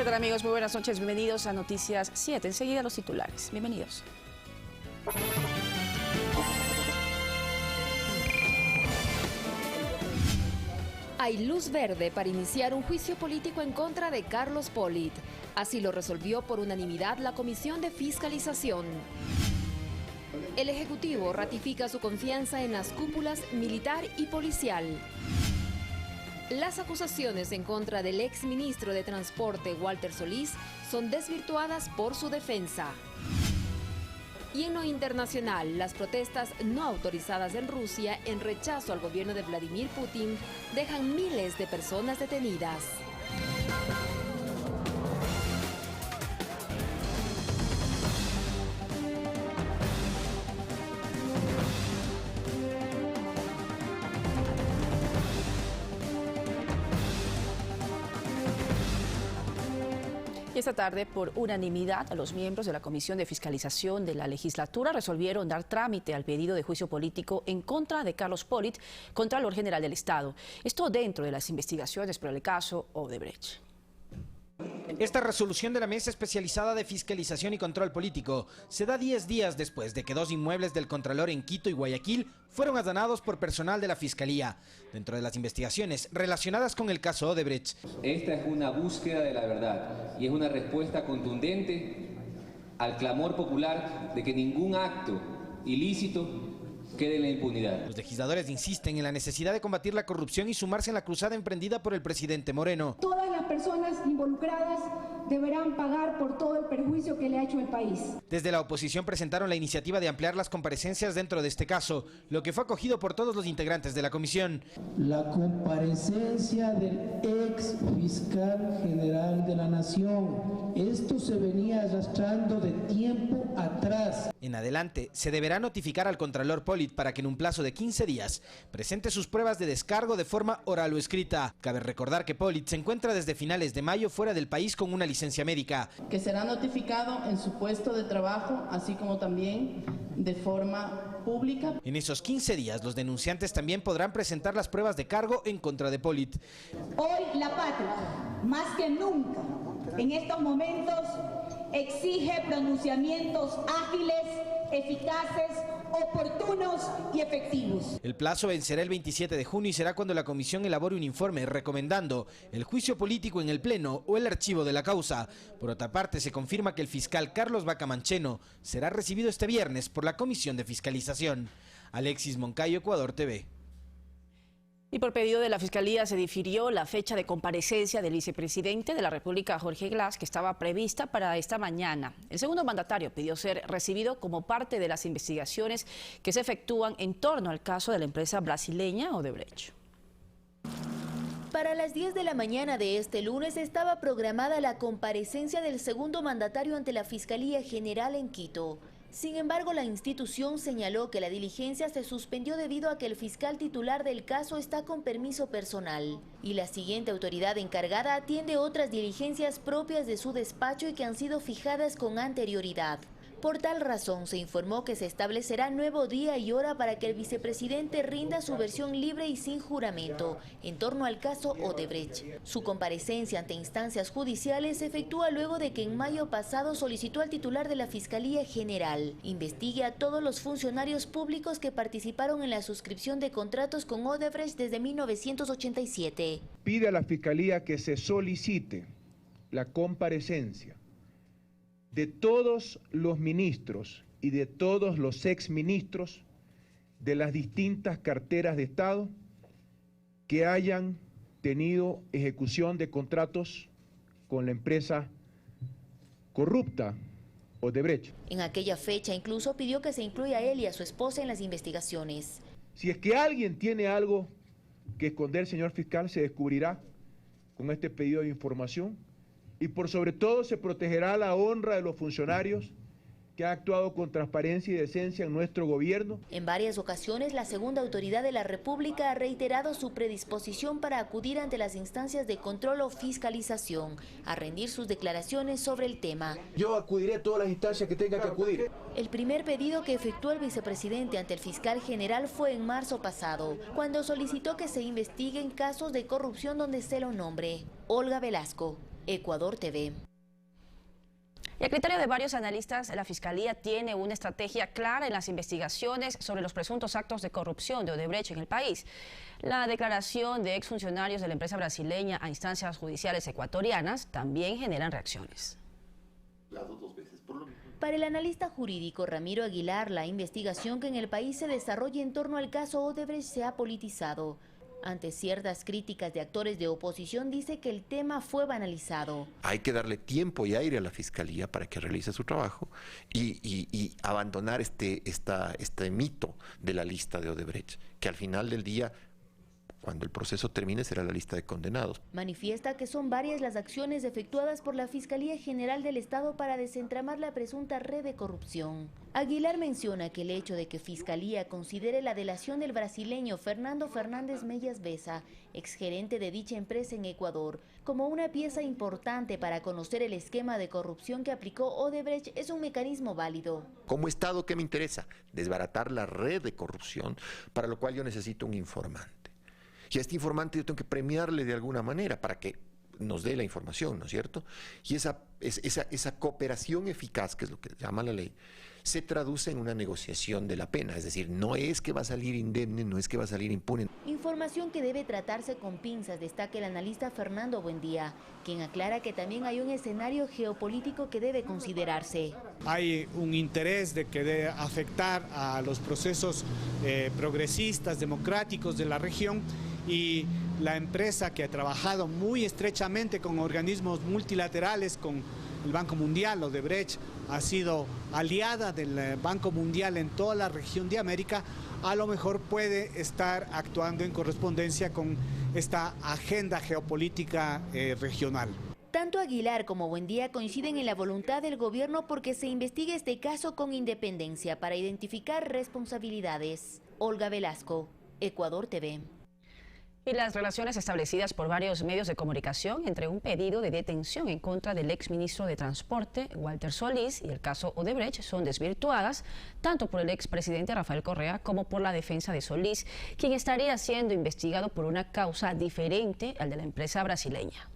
tal, amigos? Muy buenas noches, bienvenidos a Noticias 7. Enseguida los titulares. Bienvenidos. Hay luz verde para iniciar un juicio político en contra de Carlos Pollitt. Así lo resolvió por unanimidad la Comisión de Fiscalización. El Ejecutivo ratifica su confianza en las cúpulas militar y policial. Las acusaciones en contra del exministro de Transporte, Walter Solís, son desvirtuadas por su defensa. Y en lo internacional, las protestas no autorizadas en Rusia en rechazo al gobierno de Vladimir Putin dejan miles de personas detenidas. Esta tarde, por unanimidad, los miembros de la Comisión de Fiscalización de la Legislatura resolvieron dar trámite al pedido de juicio político en contra de Carlos Pollitt, Contralor General del Estado. Esto dentro de las investigaciones por el caso Odebrecht. Esta resolución de la Mesa Especializada de Fiscalización y Control Político se da 10 días después de que 2 inmuebles del Contralor en Quito y Guayaquil fueron allanados por personal de la Fiscalía, dentro de las investigaciones relacionadas con el caso Odebrecht. Esta es una búsqueda de la verdad y es una respuesta contundente al clamor popular de que ningún acto ilícito quede en la impunidad. Los legisladores insisten en la necesidad de combatir la corrupción y sumarse en la cruzada emprendida por el presidente Moreno. Todas las personas involucradas deberán pagar por todo el perjuicio que le ha hecho el país. Desde la oposición presentaron la iniciativa de ampliar las comparecencias dentro de este caso, lo que fue acogido por todos los integrantes de la comisión. La comparecencia del ex fiscal general de la Nación. Esto se venía arrastrando de tiempo atrás. En adelante, se deberá notificar al Contralor Pollitt para que en un plazo de 15 días presente sus pruebas de descargo de forma oral o escrita. Cabe recordar que Pollitt se encuentra desde finales de mayo fuera del país con una licencia médica. Que será notificado en su puesto de trabajo, así como también de forma pública. En esos 15 días, los denunciantes también podrán presentar las pruebas de cargo en contra de Pollitt. Hoy la patria, más que nunca, en estos momentos, exige pronunciamientos ágiles, eficaces, oportunos y efectivos. El plazo vencerá el 27 de junio y será cuando la comisión elabore un informe recomendando el juicio político en el Pleno o el archivo de la causa. Por otra parte, se confirma que el fiscal Carlos Vaca Mancheno será recibido este viernes por la Comisión de Fiscalización. Alexis Moncayo, Ecuador TV. Y por pedido de la Fiscalía se difirió la fecha de comparecencia del vicepresidente de la República, Jorge Glass, que estaba prevista para esta mañana. El segundo mandatario pidió ser recibido como parte de las investigaciones que se efectúan en torno al caso de la empresa brasileña Odebrecht. Para las 10 de la mañana de este lunes estaba programada la comparecencia del segundo mandatario ante la Fiscalía General en Quito. Sin embargo, la institución señaló que la diligencia se suspendió debido a que el fiscal titular del caso está con permiso personal y la siguiente autoridad encargada atiende otras diligencias propias de su despacho y que han sido fijadas con anterioridad. Por tal razón, se informó que se establecerá nuevo día y hora para que el vicepresidente rinda su versión libre y sin juramento en torno al caso Odebrecht. Su comparecencia ante instancias judiciales se efectúa luego de que en mayo pasado solicitó al titular de la Fiscalía General investigue a todos los funcionarios públicos que participaron en la suscripción de contratos con Odebrecht desde 1987. Pide a la Fiscalía que se solicite la comparecencia de todos los ministros y de todos los exministros de las distintas carteras de Estado que hayan tenido ejecución de contratos con la empresa corrupta Odebrecht. En aquella fecha incluso pidió que se incluya a él y a su esposa en las investigaciones. Si es que alguien tiene algo que esconder, señor fiscal, se descubrirá con este pedido de información. Y por sobre todo se protegerá la honra de los funcionarios que han actuado con transparencia y decencia en nuestro gobierno. En varias ocasiones, la segunda autoridad de la República ha reiterado su predisposición para acudir ante las instancias de control o fiscalización, a rendir sus declaraciones sobre el tema. Yo acudiré a todas las instancias que tenga que acudir. El primer pedido que efectuó el vicepresidente ante el fiscal general fue en marzo pasado, cuando solicitó que se investiguen casos de corrupción donde se lo nombre. Olga Velasco, Ecuador TV. Y a criterio de varios analistas, la Fiscalía tiene una estrategia clara en las investigaciones sobre los presuntos actos de corrupción de Odebrecht en el país. La declaración de exfuncionarios de la empresa brasileña a instancias judiciales ecuatorianas también generan reacciones. Para el analista jurídico Ramiro Aguilar, la investigación que en el país se desarrolla en torno al caso Odebrecht se ha politizado. Ante ciertas críticas de actores de oposición, dice que el tema fue banalizado. Hay que darle tiempo y aire a la Fiscalía para que realice su trabajo y abandonar este mito de la lista de Odebrecht, que al final del día, cuando el proceso termine, será la lista de condenados. Manifiesta que son varias las acciones efectuadas por la Fiscalía General del Estado para desentramar la presunta red de corrupción. Aguilar menciona que el hecho de que Fiscalía considere la delación del brasileño Fernando Fernández Mellas Besa, exgerente de dicha empresa en Ecuador, como una pieza importante para conocer el esquema de corrupción que aplicó Odebrecht es un mecanismo válido. Como Estado, ¿qué me interesa? Desbaratar la red de corrupción, para lo cual yo necesito un informante. Y a este informante yo tengo que premiarle de alguna manera para que nos dé la información, ¿no es cierto? Y esa cooperación eficaz, que es lo que llama la ley, se traduce en una negociación de la pena. Es decir, no es que va a salir indemne, no es que va a salir impune. Información que debe tratarse con pinzas, destaca el analista Fernando Buendía, quien aclara que también hay un escenario geopolítico que debe considerarse. Hay un interés de que debe afectar a los procesos progresistas, democráticos de la región, y la empresa que ha trabajado muy estrechamente con organismos multilaterales, con el Banco Mundial, Odebrecht, ha sido aliada del Banco Mundial en toda la región de América, a lo mejor puede estar actuando en correspondencia con esta agenda geopolítica regional. Tanto Aguilar como Buendía coinciden en la voluntad del gobierno porque se investigue este caso con independencia para identificar responsabilidades. Olga Velasco, Ecuador TV. Y las relaciones establecidas por varios medios de comunicación entre un pedido de detención en contra del exministro de Transporte, Walter Solís, y el caso Odebrecht son desvirtuadas tanto por el expresidente Rafael Correa como por la defensa de Solís, quien estaría siendo investigado por una causa diferente al de la empresa brasileña.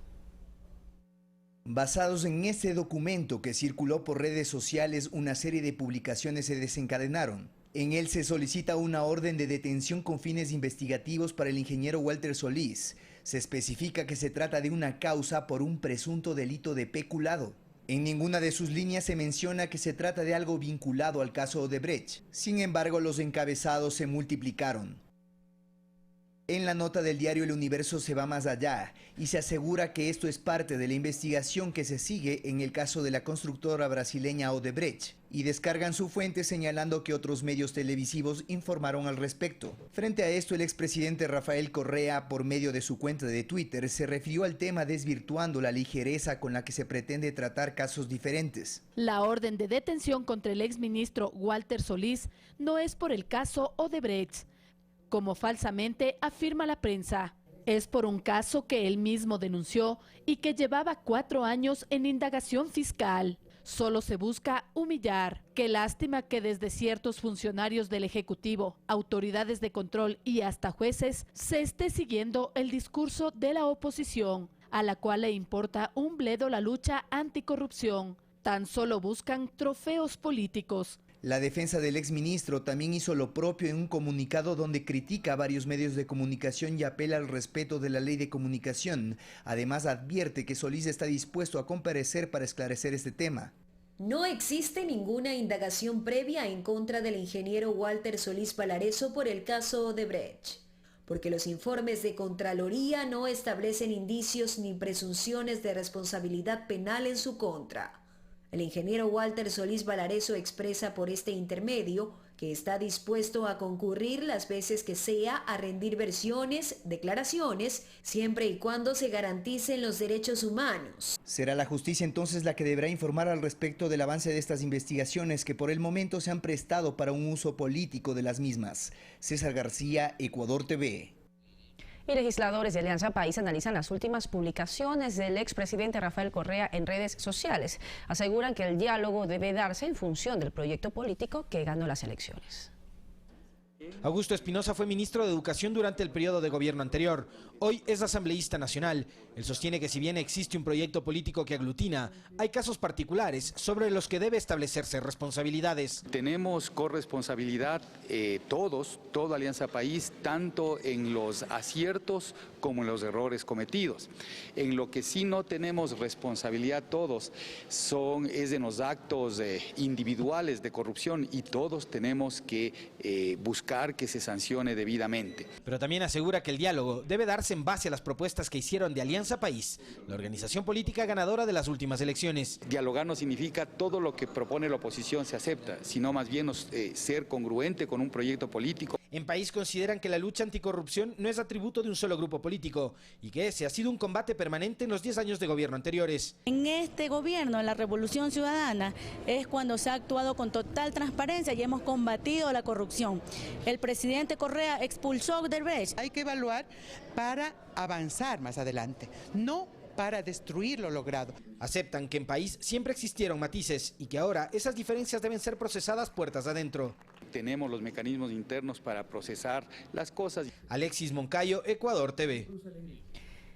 Basados en este documento que circuló por redes sociales, una serie de publicaciones se desencadenaron. En él se solicita una orden de detención con fines investigativos para el ingeniero Walter Solís. Se especifica que se trata de una causa por un presunto delito de peculado. En ninguna de sus líneas se menciona que se trata de algo vinculado al caso Odebrecht. Sin embargo, los encabezados se multiplicaron. En la nota del diario El Universo se va más allá y se asegura que esto es parte de la investigación que se sigue en el caso de la constructora brasileña Odebrecht, y descargan su fuente señalando que otros medios televisivos informaron al respecto. Frente a esto, el expresidente Rafael Correa, por medio de su cuenta de Twitter, se refirió al tema desvirtuando la ligereza con la que se pretende tratar casos diferentes. La orden de detención contra el exministro Walter Solís no es por el caso Odebrecht, como falsamente afirma la prensa. Es por un caso que él mismo denunció y que llevaba 4 años en indagación fiscal. Solo se busca humillar. Qué lástima que desde ciertos funcionarios del Ejecutivo, autoridades de control y hasta jueces se esté siguiendo el discurso de la oposición, a la cual le importa un bledo la lucha anticorrupción. Tan solo buscan trofeos políticos. La defensa del exministro también hizo lo propio en un comunicado donde critica a varios medios de comunicación y apela al respeto de la ley de comunicación. Además, advierte que Solís está dispuesto a comparecer para esclarecer este tema. No existe ninguna indagación previa en contra del ingeniero Walter Solís Valareso por el caso Odebrecht, porque los informes de Contraloría no establecen indicios ni presunciones de responsabilidad penal en su contra. El ingeniero Walter Solís Valareso expresa por este intermedio que está dispuesto a concurrir las veces que sea a rendir versiones, declaraciones, siempre y cuando se garanticen los derechos humanos. Será la justicia entonces la que deberá informar al respecto del avance de estas investigaciones que por el momento se han prestado para un uso político de las mismas. César García, Ecuador TV. Y legisladores de Alianza País analizan las últimas publicaciones del expresidente Rafael Correa en redes sociales. Aseguran que el diálogo debe darse en función del proyecto político que ganó las elecciones. Augusto Espinosa fue ministro de Educación durante el periodo de gobierno anterior. Hoy es asambleísta nacional. Él sostiene que si bien existe un proyecto político que aglutina, hay casos particulares sobre los que debe establecerse responsabilidades. Tenemos corresponsabilidad toda Alianza País, tanto en los aciertos como en los errores cometidos. En lo que sí no tenemos responsabilidad todos es en los actos individuales de corrupción, y todos tenemos que buscar que se sancione debidamente. Pero también asegura que el diálogo debe darse en base a las propuestas que hicieron de Alianza País, la organización política ganadora de las últimas elecciones. Dialogar no significa todo lo que propone la oposición se acepta, sino más bien ser congruente con un proyecto político. En País consideran que la lucha anticorrupción no es atributo de un solo grupo político y que ese ha sido un combate permanente en los 10 años de gobierno anteriores. En este gobierno, en la Revolución Ciudadana, es cuando se ha actuado con total transparencia y hemos combatido la corrupción. El presidente Correa expulsó a Odebrecht. Hay que evaluar para avanzar más adelante, no para destruir lo logrado. Aceptan que en País siempre existieron matices y que ahora esas diferencias deben ser procesadas puertas adentro. Tenemos los mecanismos internos para procesar las cosas. Alexis Moncayo, Ecuador TV.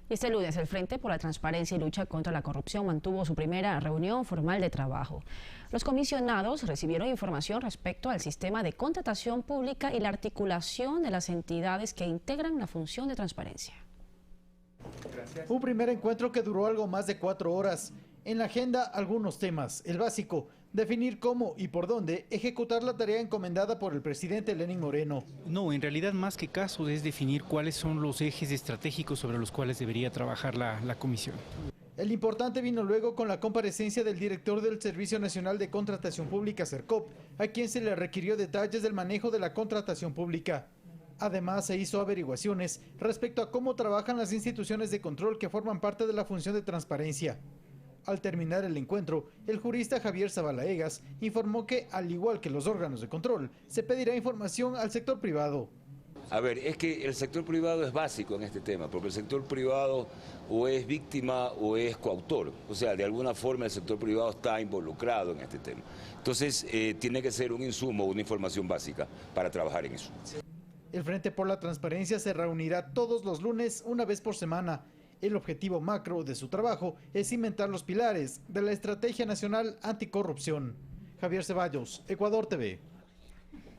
Este lunes el Frente por la Transparencia y Lucha contra la Corrupción mantuvo su primera reunión formal de trabajo. Los comisionados recibieron información respecto al sistema de contratación pública y la articulación de las entidades que integran la función de transparencia. Un primer encuentro que duró algo más de 4 horas. En la agenda, algunos temas. El básico, definir cómo y por dónde ejecutar la tarea encomendada por el presidente Lenín Moreno. No, en realidad más que caso es definir cuáles son los ejes estratégicos sobre los cuales debería trabajar la comisión. El importante vino luego con la comparecencia del director del Servicio Nacional de Contratación Pública, Sercop, a quien se le requirió detalles del manejo de la contratación pública. Además, se hizo averiguaciones respecto a cómo trabajan las instituciones de control que forman parte de la función de transparencia. Al terminar el encuentro, el jurista Javier Zabalaegas informó que, al igual que los órganos de control, se pedirá información al sector privado. A ver, es que el sector privado es básico en este tema, porque el sector privado o es víctima o es coautor. O sea, de alguna forma el sector privado está involucrado en este tema. Entonces, tiene que ser un insumo, una información básica para trabajar en eso. El Frente por la Transparencia se reunirá todos los lunes, una vez por semana. El objetivo macro de su trabajo es cimentar los pilares de la Estrategia Nacional Anticorrupción. Javier Ceballos, Ecuador TV.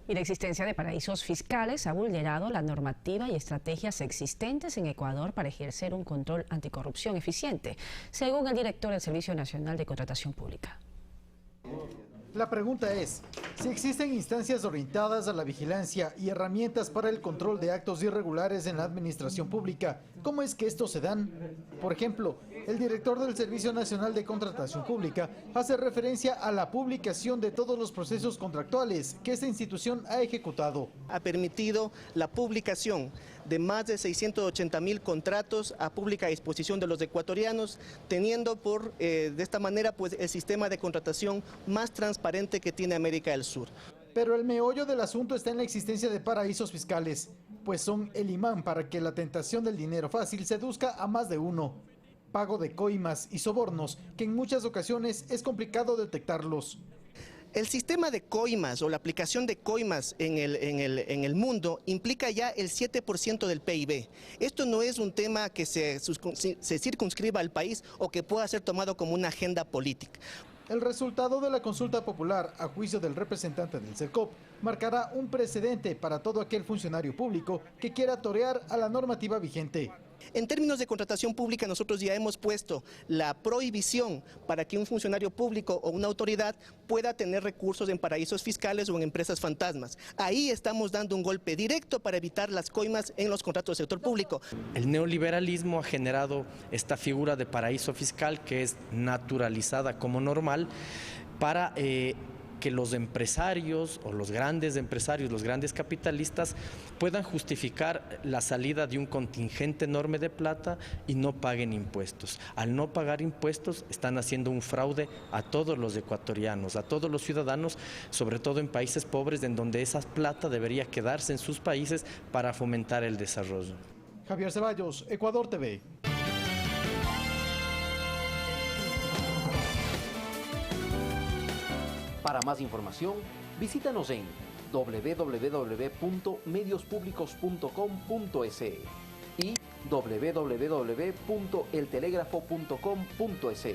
Y la existencia de paraísos fiscales ha vulnerado la normativa y estrategias existentes en Ecuador para ejercer un control anticorrupción eficiente, según el director del Servicio Nacional de Contratación Pública. La pregunta es, si existen instancias orientadas a la vigilancia y herramientas para el control de actos irregulares en la administración pública, ¿cómo es que estos se dan? Por ejemplo, el director del Servicio Nacional de Contratación Pública hace referencia a la publicación de todos los procesos contractuales que esta institución ha ejecutado. Ha permitido la publicación de más de 680.000 contratos a pública disposición de los ecuatorianos, teniendo de esta manera pues el sistema de contratación más transparente que tiene América del Sur. Pero el meollo del asunto está en la existencia de paraísos fiscales, pues son el imán para que la tentación del dinero fácil seduzca a más de uno. Pago de coimas y sobornos, que en muchas ocasiones es complicado detectarlos. El sistema de coimas o la aplicación de coimas en el mundo implica ya el 7% del PIB. Esto no es un tema que se circunscriba al país o que pueda ser tomado como una agenda política. El resultado de la consulta popular, a juicio del representante del Sercop, marcará un precedente para todo aquel funcionario público que quiera torear a la normativa vigente. En términos de contratación pública, nosotros ya hemos puesto la prohibición para que un funcionario público o una autoridad pueda tener recursos en paraísos fiscales o en empresas fantasmas. Ahí estamos dando un golpe directo para evitar las coimas en los contratos del sector público. El neoliberalismo ha generado esta figura de paraíso fiscal que es naturalizada como normal para que los empresarios o los grandes empresarios, los grandes capitalistas puedan justificar la salida de un contingente enorme de plata y no paguen impuestos. Al no pagar impuestos están haciendo un fraude a todos los ecuatorianos, a todos los ciudadanos, sobre todo en países pobres en donde esa plata debería quedarse en sus países para fomentar el desarrollo. Javier Ceballos, Ecuador TV. Para más información, visítanos en www.mediospublicos.com.es y www.eltelegrafo.com.es.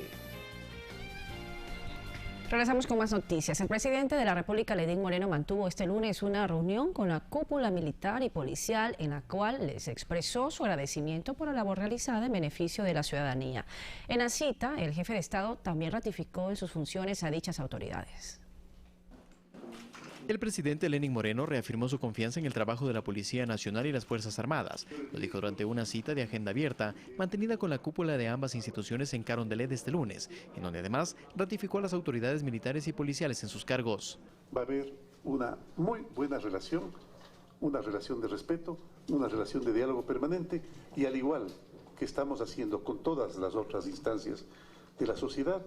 Regresamos con más noticias. El presidente de la República, Lenín Moreno, mantuvo este lunes una reunión con la cúpula militar y policial en la cual les expresó su agradecimiento por la labor realizada en beneficio de la ciudadanía. En la cita, el jefe de Estado también ratificó en sus funciones a dichas autoridades. El presidente Lenín Moreno reafirmó su confianza en el trabajo de la Policía Nacional y las Fuerzas Armadas. Lo dijo durante una cita de agenda abierta mantenida con la cúpula de ambas instituciones en Carondelet este lunes, en donde además ratificó a las autoridades militares y policiales en sus cargos. Va a haber una muy buena relación, una relación de respeto, una relación de diálogo permanente y al igual que estamos haciendo con todas las otras instancias de la sociedad,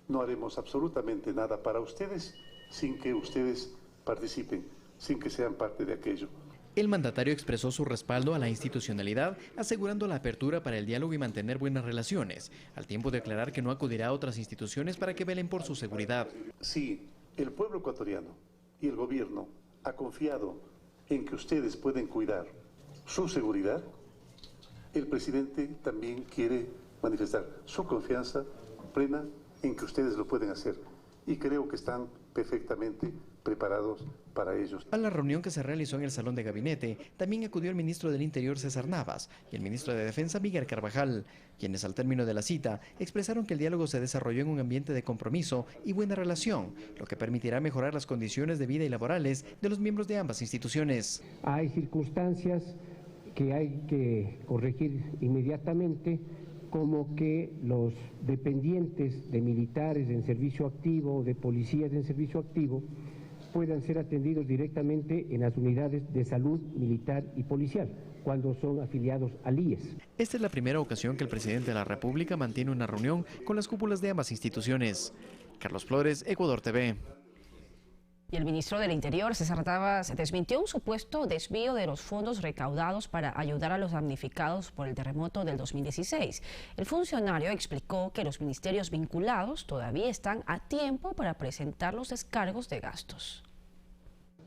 no haremos absolutamente nada para ustedes sin que ustedes participen, sin que sean parte de aquello. El mandatario expresó su respaldo a la institucionalidad, asegurando la apertura para el diálogo y mantener buenas relaciones, al tiempo de aclarar que no acudirá a otras instituciones para que velen por su seguridad. Si el pueblo ecuatoriano y el gobierno ha confiado en que ustedes pueden cuidar su seguridad, el presidente también quiere manifestar su confianza plena en que ustedes lo pueden hacer. Y creo que están perfectamente preparados para ellos. A la reunión que se realizó en el Salón de Gabinete también acudió el ministro del Interior César Navas y el ministro de Defensa Miguel Carvajal, quienes al término de la cita expresaron que el diálogo se desarrolló en un ambiente de compromiso y buena relación, lo que permitirá mejorar las condiciones de vida y laborales de los miembros de ambas instituciones. Hay circunstancias que hay que corregir inmediatamente, como que los dependientes de militares en servicio activo o de policías en servicio activo puedan ser atendidos directamente en las unidades de salud militar y policial, cuando son afiliados al IES. Esta es la primera ocasión que el presidente de la República mantiene una reunión con las cúpulas de ambas instituciones. Carlos Flores, Ecuador TV. Y el ministro del Interior, César Navas, desmintió un supuesto desvío de los fondos recaudados para ayudar a los damnificados por el terremoto del 2016. El funcionario explicó que los ministerios vinculados todavía están a tiempo para presentar los descargos de gastos.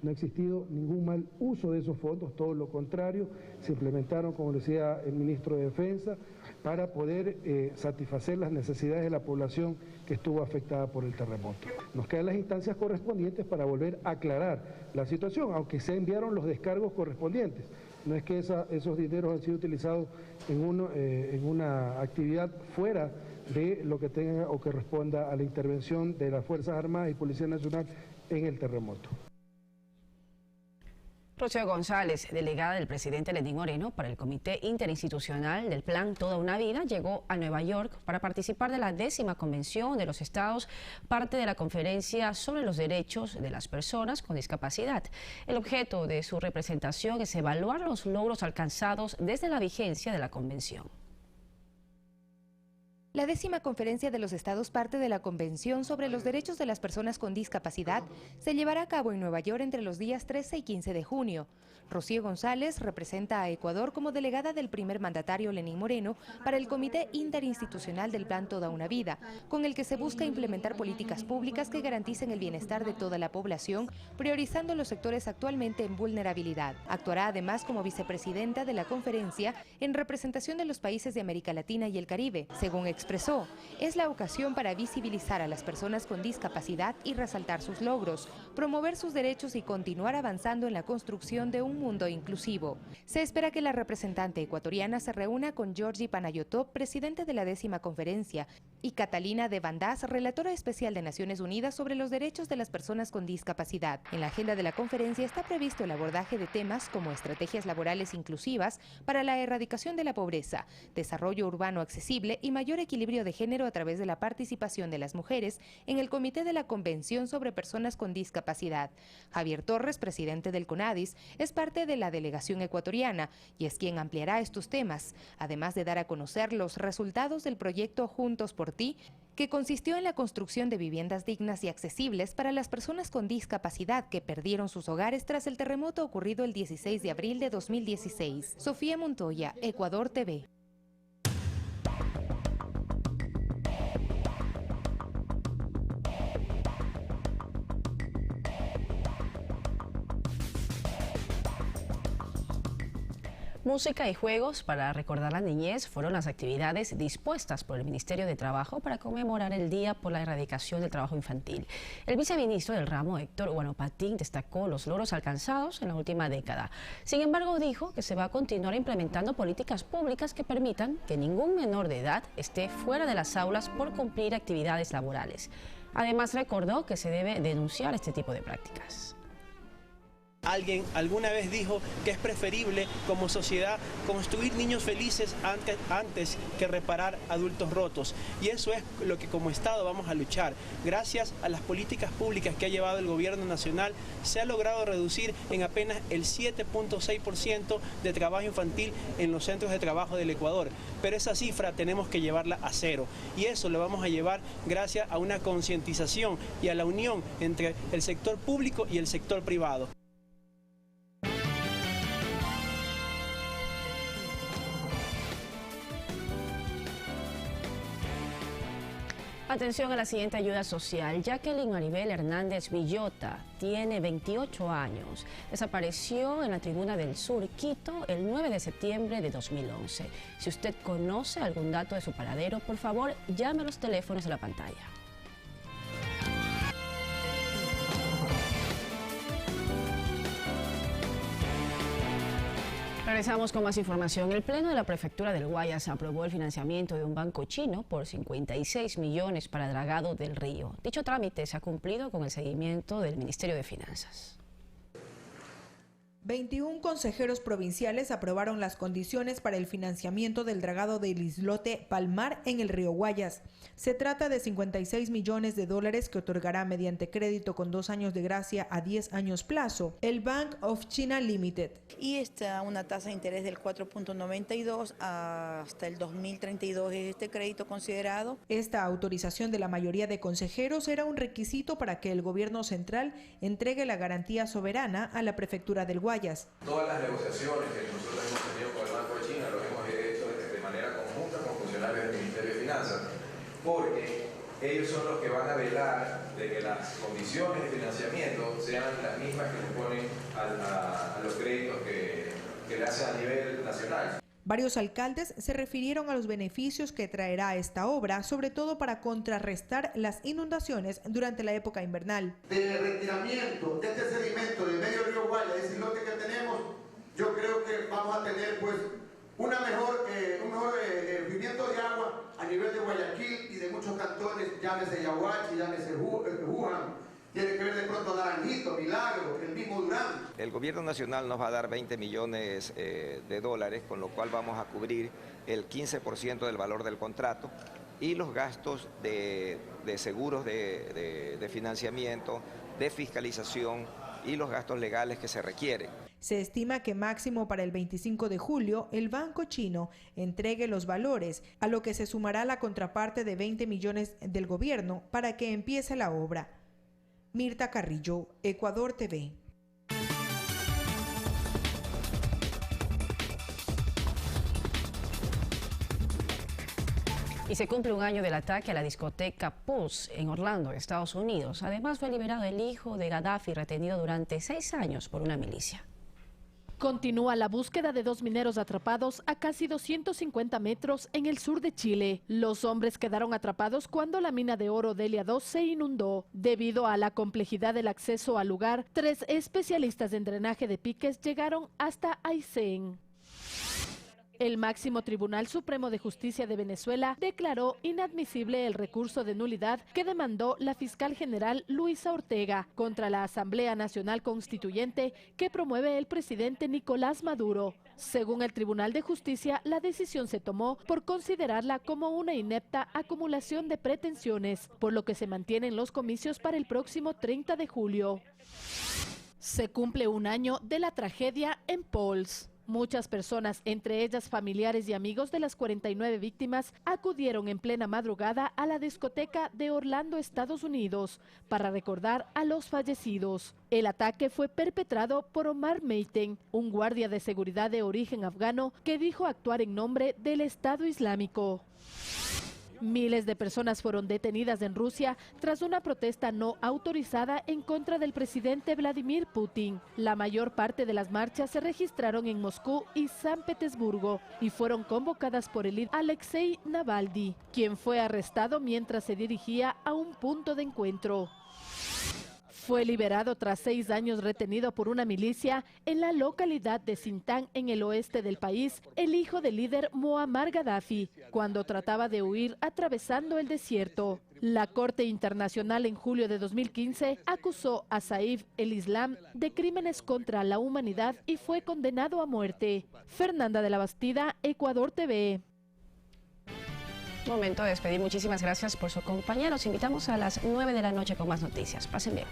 No ha existido ningún mal uso de esos fondos, todo lo contrario, se implementaron, como decía el ministro de Defensa, para poder satisfacer las necesidades de la población que estuvo afectada por el terremoto. Nos quedan las instancias correspondientes para volver a aclarar la situación, aunque se enviaron los descargos correspondientes. No es que esos dineros han sido utilizados en una actividad fuera de lo que tenga o que responda a la intervención de las Fuerzas Armadas y Policía Nacional en el terremoto. Rocío González, delegada del presidente Lenín Moreno para el Comité Interinstitucional del Plan Toda una Vida, llegó a Nueva York para participar de la 10ª Convención de los Estados, parte de la Conferencia sobre los Derechos de las Personas con Discapacidad. El objeto de su representación es evaluar los logros alcanzados desde la vigencia de la Convención. La 10ª Conferencia de los Estados, parte de la Convención sobre los Derechos de las Personas con Discapacidad, se llevará a cabo en Nueva York entre los días 13 y 15 de junio. Rocío González representa a Ecuador como delegada del primer mandatario Lenín Moreno para el Comité Interinstitucional del Plan Toda una Vida, con el que se busca implementar políticas públicas que garanticen el bienestar de toda la población, priorizando los sectores actualmente en vulnerabilidad. Actuará además como vicepresidenta de la conferencia en representación de los países de América Latina y el Caribe. Según expresó, es la ocasión para visibilizar a las personas con discapacidad y resaltar sus logros, promover sus derechos y continuar avanzando en la construcción de un mundo inclusivo. Se espera que la representante ecuatoriana se reúna con Georgi Panayotov, presidente de la 10ª conferencia, y Catalina de Vandás, relatora especial de Naciones Unidas sobre los derechos de las personas con discapacidad. En la agenda de la conferencia está previsto el abordaje de temas como estrategias laborales inclusivas para la erradicación de la pobreza, desarrollo urbano accesible y mayor equilibrio de género a través de la participación de las mujeres en el Comité de la Convención sobre Personas con Discapacidad. Javier Torres, presidente del CONADIS, es parte de la delegación ecuatoriana y es quien ampliará estos temas, además de dar a conocer los resultados del proyecto Juntos por Ti, que consistió en la construcción de viviendas dignas y accesibles para las personas con discapacidad que perdieron sus hogares tras el terremoto ocurrido el 16 de abril de 2016. Sofía Montoya, Ecuador TV. Música y juegos para recordar la niñez fueron las actividades dispuestas por el Ministerio de Trabajo para conmemorar el Día por la Erradicación del Trabajo Infantil. El viceministro del ramo, Héctor Huanopatín, destacó los logros alcanzados en la última década. Sin embargo, dijo que se va a continuar implementando políticas públicas que permitan que ningún menor de edad esté fuera de las aulas por cumplir actividades laborales. Además, recordó que se debe denunciar este tipo de prácticas. Alguien alguna vez dijo que es preferible como sociedad construir niños felices antes que reparar adultos rotos. Y eso es lo que como Estado vamos a luchar. Gracias a las políticas públicas que ha llevado el gobierno nacional, se ha logrado reducir en apenas el 7.6% de trabajo infantil en los centros de trabajo del Ecuador. Pero esa cifra tenemos que llevarla a cero. Y eso lo vamos a llevar gracias a una concientización y a la unión entre el sector público y el sector privado. Atención a la siguiente ayuda social. Jacqueline Maribel Hernández Villota tiene 28 años. Desapareció en la Tribuna del Sur, Quito, el 9 de septiembre de 2011. Si usted conoce algún dato de su paradero, por favor, llame a los teléfonos de la pantalla. Regresamos con más información. El Pleno de la Prefectura del Guayas aprobó el financiamiento de un banco chino por 56 millones para dragado del río. Dicho trámite se ha cumplido con el seguimiento del Ministerio de Finanzas. 21 consejeros provinciales aprobaron las condiciones para el financiamiento del dragado del islote Palmar en el río Guayas. Se trata de 56 millones de dólares que otorgará mediante crédito con 2 años de gracia a 10 años plazo el Bank of China Limited. Y está una tasa de interés del 4.92 hasta el 2032 es este crédito considerado. Esta autorización de la mayoría de consejeros era un requisito para que el gobierno central entregue la garantía soberana a la Prefectura del Guayas. Todas las negociaciones que nosotros hemos tenido con el Banco de China lo hemos hecho de manera conjunta con funcionarios del Ministerio de Finanzas, porque ellos son los que van a velar de que las condiciones de financiamiento sean las mismas que le ponen a los créditos que le hacen a nivel nacional. Varios alcaldes se refirieron a los beneficios que traerá esta obra, sobre todo para contrarrestar las inundaciones durante la época invernal. De retiramiento de este sedimento del medio río Guayas, ese islote que tenemos, yo creo que vamos a tener pues un mejor fluimiento de agua a nivel de Guayaquil y de muchos cantones, llámese Yaguachi, llámese Wuhan. Tiene que ver de pronto Naranjito, Milagro, el mismo Durán. El gobierno nacional nos va a dar 20 millones de dólares, con lo cual vamos a cubrir el 15% del valor del contrato y los gastos de seguros de financiamiento, de fiscalización y los gastos legales que se requieren. Se estima que máximo para el 25 de julio el banco chino entregue los valores, a lo que se sumará la contraparte de 20 millones del gobierno para que empiece la obra. Mirta Carrillo, Ecuador TV. Y se cumple un año del ataque a la discoteca Pulse en Orlando, Estados Unidos. Además, fue liberado el hijo de Gaddafi, retenido durante 6 años por una milicia. Continúa la búsqueda de 2 mineros atrapados a casi 250 metros en el sur de Chile. Los hombres quedaron atrapados cuando la mina de oro Delia 2 se inundó. Debido a la complejidad del acceso al lugar, 3 especialistas en drenaje de piques llegaron hasta Aysén. El máximo Tribunal Supremo de Justicia de Venezuela declaró inadmisible el recurso de nulidad que demandó la fiscal general Luisa Ortega contra la Asamblea Nacional Constituyente que promueve el presidente Nicolás Maduro. Según el Tribunal de Justicia, la decisión se tomó por considerarla como una inepta acumulación de pretensiones, por lo que se mantienen los comicios para el próximo 30 de julio. Se cumple un año de la tragedia en Pauls. Muchas personas, entre ellas familiares y amigos de las 49 víctimas, acudieron en plena madrugada a la discoteca de Orlando, Estados Unidos, para recordar a los fallecidos. El ataque fue perpetrado por Omar Meiten, un guardia de seguridad de origen afgano que dijo actuar en nombre del Estado Islámico. Miles de personas fueron detenidas en Rusia tras una protesta no autorizada en contra del presidente Vladimir Putin. La mayor parte de las marchas se registraron en Moscú y San Petersburgo y fueron convocadas por el líder Alexei Navalny, quien fue arrestado mientras se dirigía a un punto de encuentro. Fue liberado tras 6 años retenido por una milicia en la localidad de Sintán, en el oeste del país, el hijo del líder Muammar Gaddafi, cuando trataba de huir atravesando el desierto. La Corte Internacional en julio de 2015 acusó a Saif el-Islam de crímenes contra la humanidad y fue condenado a muerte. Fernanda de la Bastida, Ecuador TV. Momento de despedir. Muchísimas gracias por su compañía. Los invitamos a las 9 de la noche con más noticias. Pasen bien.